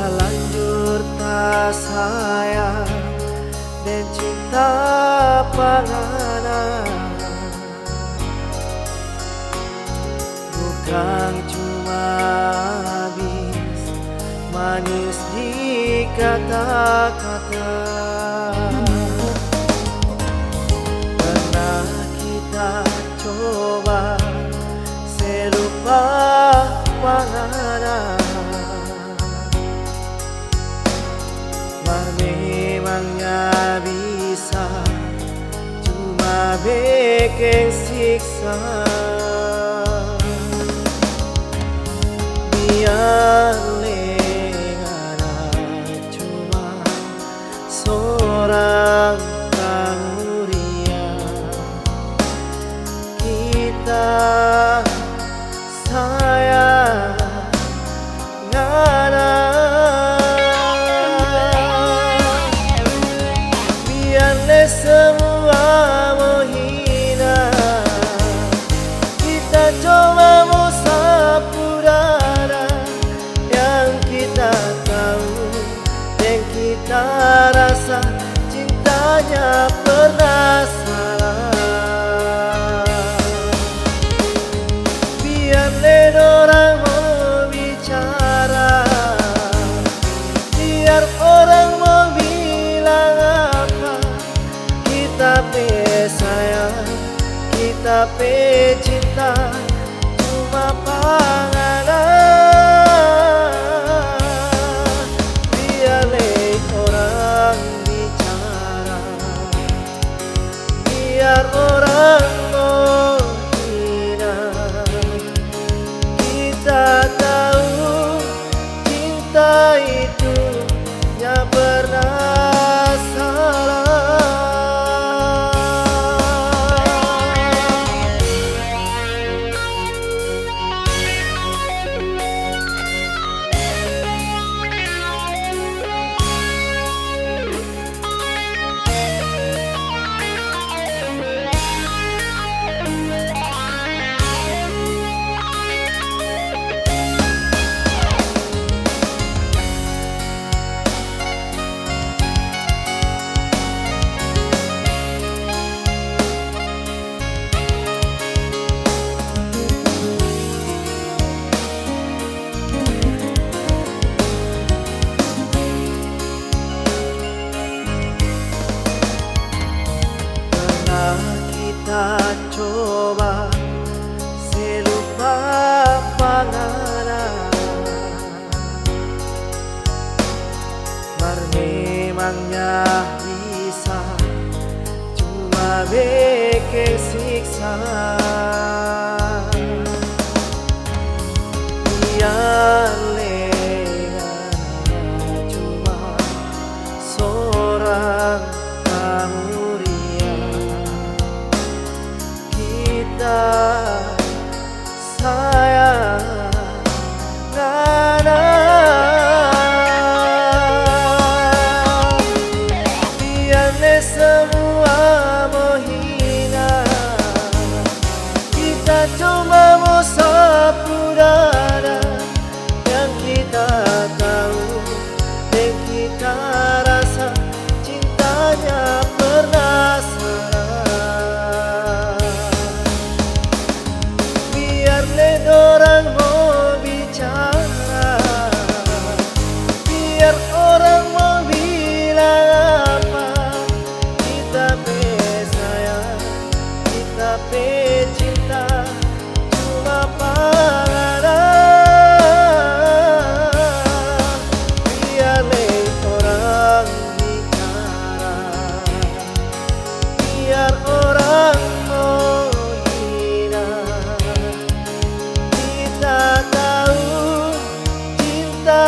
Terlanjur tak sayang dan cinta panganan, bukan cuma habis manis di kata-kata. Pernah kita coba serupa panganan, memangnya bisa cuma bikin siksa. Biar lengana cuma seorang kamuria, kita sayang ngana. Semua menghina, kita coba mau sapu dada. Yang kita tahu dan kita rasa cintanya pernah salah. Biarlah orang mau bicara, biar orang mau bilang apa, kita pe sayang, kita pe cinta cuma panganan. Biarlah orang bicara, biar orang menghina, kita tahu cinta itu yang pernah salah. Kita coba serupa panganan, memangnya bisa cuma bikin siksa. Biar lengana cuma seorang kamuria, kita sayang ngana. Biarlah semua menghina, kita cuma mau sapu dada. Yang kita tahu dan kita rasa cintanya pernah salah. Biarlah orang mau bicara, biar orang mau bilang apa, kita pe sayang, kita pe cinta cuma panganan. Biarlah orang bicara, biar orang menghina, kita tahu cinta